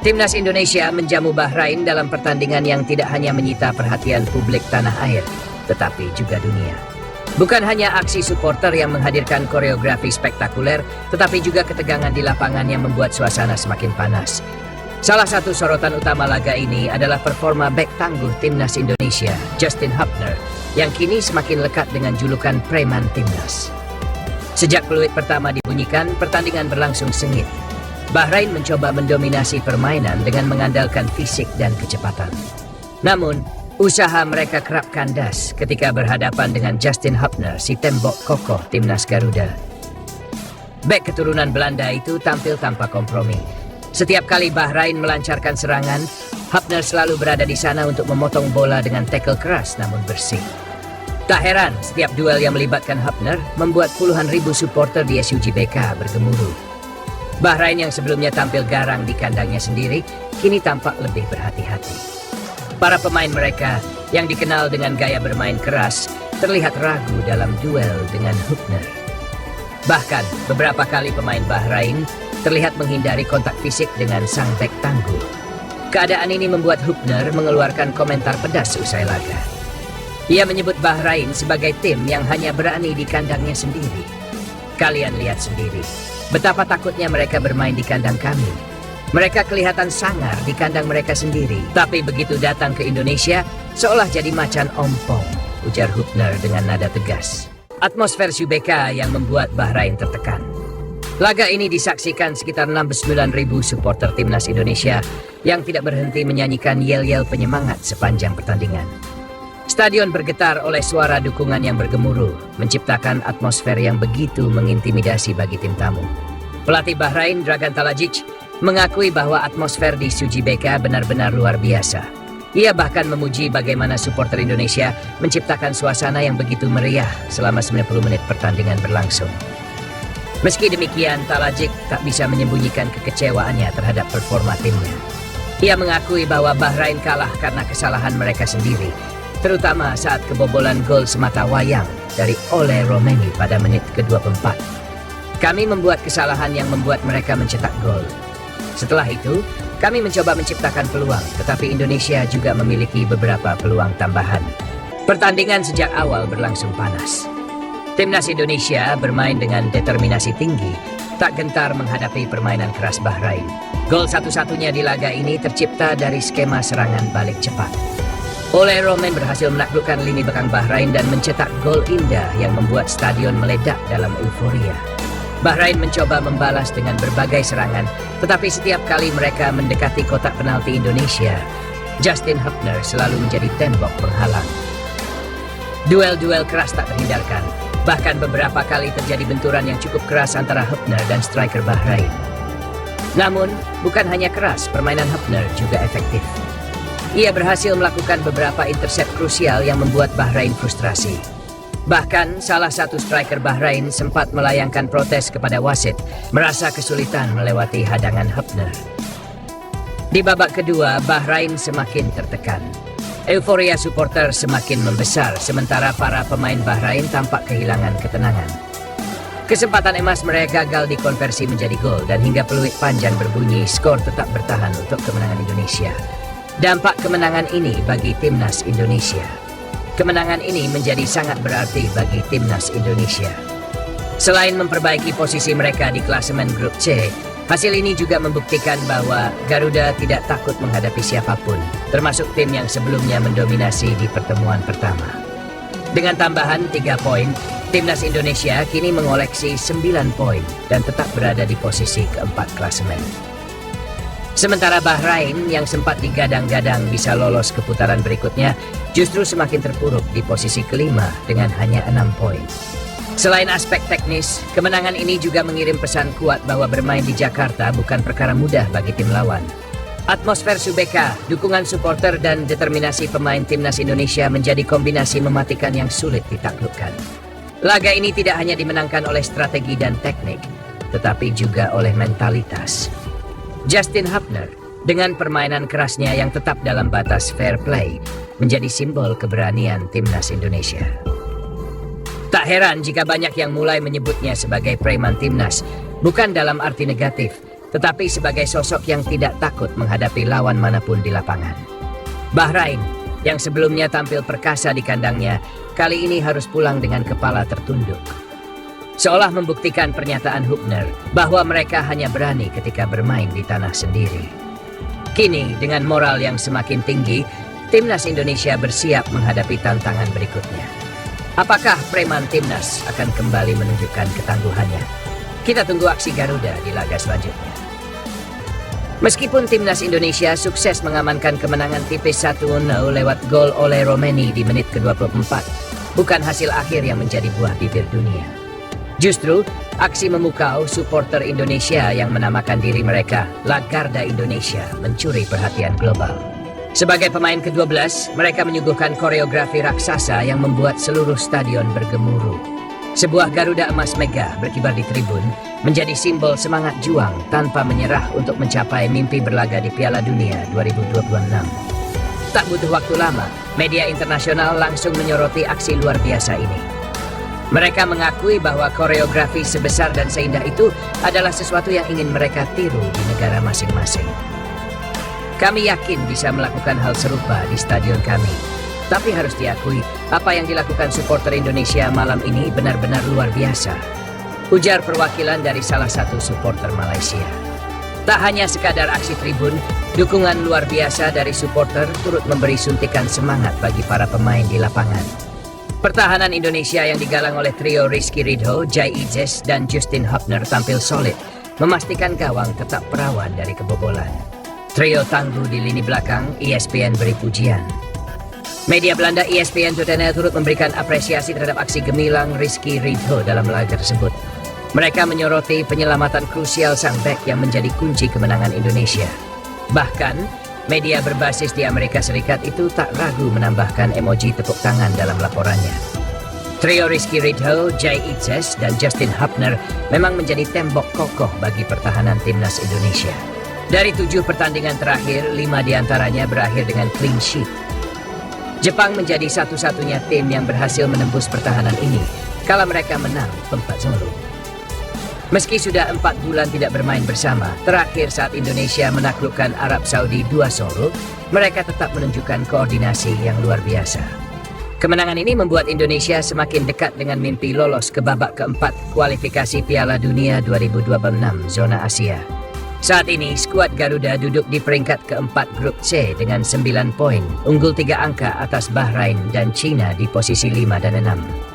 Timnas Indonesia menjamu Bahrain dalam pertandingan yang tidak hanya menyita perhatian publik tanah air, tetapi juga dunia. Bukan hanya aksi supporter yang menghadirkan koreografi spektakuler, tetapi juga ketegangan di lapangan yang membuat suasana semakin panas. Salah satu sorotan utama laga ini adalah performa bek tangguh Timnas Indonesia, Justin Hubner, yang kini semakin lekat dengan julukan preman Timnas. Sejak peluit pertama dibunyikan, pertandingan berlangsung sengit. Bahrain mencoba mendominasi permainan dengan mengandalkan fisik dan kecepatan. Namun, usaha mereka kerap kandas ketika berhadapan dengan Justin Hubner, si tembok kokoh Timnas Garuda. Bek keturunan Belanda itu tampil tanpa kompromi. Setiap kali Bahrain melancarkan serangan, Hubner selalu berada di sana untuk memotong bola dengan tackle keras namun bersih. Tak heran, setiap duel yang melibatkan Hubner membuat puluhan ribu supporter di SUGBK bergemuruh. Bahrain yang sebelumnya tampil garang di kandangnya sendiri, kini tampak lebih berhati-hati. Para pemain mereka yang dikenal dengan gaya bermain keras, terlihat ragu dalam duel dengan Hubner. Bahkan, beberapa kali pemain Bahrain terlihat menghindari kontak fisik dengan sang bek tangguh. Keadaan ini membuat Hubner mengeluarkan komentar pedas usai laga. Ia menyebut Bahrain sebagai tim yang hanya berani di kandangnya sendiri. Kalian lihat sendiri betapa takutnya mereka bermain di kandang kami. Mereka kelihatan sangar di kandang mereka sendiri. Tapi begitu datang ke Indonesia, seolah jadi macan ompong, ujar Hubner dengan nada tegas. Atmosfer SUBK yang membuat Bahrain tertekan. Laga ini disaksikan sekitar 69.000 supporter Timnas Indonesia yang tidak berhenti menyanyikan yel-yel penyemangat sepanjang pertandingan. Stadion bergetar oleh suara dukungan yang bergemuruh, menciptakan atmosfer yang begitu mengintimidasi bagi tim tamu. Pelatih Bahrain, Dragan Talajic, mengakui bahwa atmosfer di SUGBK benar-benar luar biasa. Ia bahkan memuji bagaimana supporter Indonesia menciptakan suasana yang begitu meriah selama 90 menit pertandingan berlangsung. Meski demikian, Talajic tak bisa menyembunyikan kekecewaannya terhadap performa timnya. Ia mengakui bahwa Bahrain kalah karena kesalahan mereka sendiri, terutama saat kebobolan gol semata wayang dari Ole Romeni pada menit ke-24. Kami membuat kesalahan yang membuat mereka mencetak gol. Setelah itu, kami mencoba menciptakan peluang, tetapi Indonesia juga memiliki beberapa peluang tambahan. Pertandingan sejak awal berlangsung panas. Timnas Indonesia bermain dengan determinasi tinggi, tak gentar menghadapi permainan keras Bahrain. Gol satu-satunya di laga ini tercipta dari skema serangan balik cepat. Ole Romen berhasil menaklukkan lini belakang Bahrain dan mencetak gol indah yang membuat stadion meledak dalam euforia. Bahrain mencoba membalas dengan berbagai serangan, tetapi setiap kali mereka mendekati kotak penalti Indonesia, Justin Hubner selalu menjadi tembok penghalang. Duel-duel keras tak terhindarkan, bahkan beberapa kali terjadi benturan yang cukup keras antara Hubner dan striker Bahrain. Namun, bukan hanya keras, permainan Hubner juga efektif. Ia berhasil melakukan beberapa intercept krusial yang membuat Bahrain frustrasi. Bahkan, salah satu striker Bahrain sempat melayangkan protes kepada wasit, merasa kesulitan melewati hadangan Hubner. Di babak kedua, Bahrain semakin tertekan. Euforia supporter semakin membesar, sementara para pemain Bahrain tampak kehilangan ketenangan. Kesempatan emas mereka gagal dikonversi menjadi gol, dan hingga peluit panjang berbunyi, skor tetap bertahan untuk kemenangan Indonesia. Dampak kemenangan ini bagi Timnas Indonesia. Kemenangan ini menjadi sangat berarti bagi Timnas Indonesia. Selain memperbaiki posisi mereka di klasemen grup C, hasil ini juga membuktikan bahwa Garuda tidak takut menghadapi siapapun, termasuk tim yang sebelumnya mendominasi di pertemuan pertama. Dengan tambahan 3 poin, Timnas Indonesia kini mengoleksi 9 poin dan tetap berada di posisi keempat klasemen. Sementara Bahrain yang sempat digadang-gadang bisa lolos ke putaran berikutnya justru semakin terpuruk di posisi kelima dengan hanya 6 poin. Selain aspek teknis, kemenangan ini juga mengirim pesan kuat bahwa bermain di Jakarta bukan perkara mudah bagi tim lawan. Atmosfer SUBK, dukungan supporter dan determinasi pemain Timnas Indonesia menjadi kombinasi mematikan yang sulit ditaklukkan. Laga ini tidak hanya dimenangkan oleh strategi dan teknik, tetapi juga oleh mentalitas. Justin Hubner, dengan permainan kerasnya yang tetap dalam batas fair play, menjadi simbol keberanian Timnas Indonesia. Tak heran jika banyak yang mulai menyebutnya sebagai preman Timnas, bukan dalam arti negatif, tetapi sebagai sosok yang tidak takut menghadapi lawan manapun di lapangan. Bahrain, yang sebelumnya tampil perkasa di kandangnya, kali ini harus pulang dengan kepala tertunduk. Seolah membuktikan pernyataan Hübner bahwa mereka hanya berani ketika bermain di tanah sendiri. Kini, dengan moral yang semakin tinggi, Timnas Indonesia bersiap menghadapi tantangan berikutnya. Apakah preman Timnas akan kembali menunjukkan ketangguhannya? Kita tunggu aksi Garuda di laga selanjutnya. Meskipun Timnas Indonesia sukses mengamankan kemenangan tipis 1-0 lewat gol oleh Romeni di menit ke-24, bukan hasil akhir yang menjadi buah bibir dunia. Justru, aksi memukau supporter Indonesia yang menamakan diri mereka La Garda Indonesia mencuri perhatian global. Sebagai pemain ke-12, mereka menyuguhkan koreografi raksasa yang membuat seluruh stadion bergemuruh. Sebuah Garuda emas megah berkibar di tribun menjadi simbol semangat juang tanpa menyerah untuk mencapai mimpi berlaga di Piala Dunia 2026. Tak butuh waktu lama, media internasional langsung menyoroti aksi luar biasa ini. Mereka mengakui bahwa koreografi sebesar dan seindah itu adalah sesuatu yang ingin mereka tiru di negara masing-masing. Kami yakin bisa melakukan hal serupa di stadion kami. Tapi harus diakui, apa yang dilakukan supporter Indonesia malam ini benar-benar luar biasa. Ujar perwakilan dari salah satu supporter Malaysia. Tak hanya sekadar aksi tribun, dukungan luar biasa dari supporter turut memberi suntikan semangat bagi para pemain di lapangan. Pertahanan Indonesia yang digalang oleh trio Rizky Ridho, Jai Idzes, dan Justin Hübner tampil solid, memastikan gawang tetap perawan dari kebobolan. Trio tangguh di lini belakang, ESPN beri pujian. Media Belanda ESPN.nl turut memberikan apresiasi terhadap aksi gemilang Rizky Ridho dalam laga tersebut. Mereka menyoroti penyelamatan krusial sang bek yang menjadi kunci kemenangan Indonesia. Bahkan, media berbasis di Amerika Serikat itu tak ragu menambahkan emoji tepuk tangan dalam laporannya. Trio Rizky Ridho, Jai Idzes, dan Justin Hübner memang menjadi tembok kokoh bagi pertahanan Timnas Indonesia. Dari 7 pertandingan terakhir, 5 diantaranya berakhir dengan clean sheet. Jepang menjadi satu-satunya tim yang berhasil menembus pertahanan ini kala mereka menang 4-0. Meski sudah 4 bulan tidak bermain bersama, terakhir saat Indonesia menaklukkan Arab Saudi 2-0, mereka tetap menunjukkan koordinasi yang luar biasa. Kemenangan ini membuat Indonesia semakin dekat dengan mimpi lolos ke babak keempat kualifikasi Piala Dunia 2026 zona Asia. Saat ini, skuad Garuda duduk di peringkat keempat grup C dengan 9 poin, unggul 3 angka atas Bahrain dan China di posisi 5 dan 6.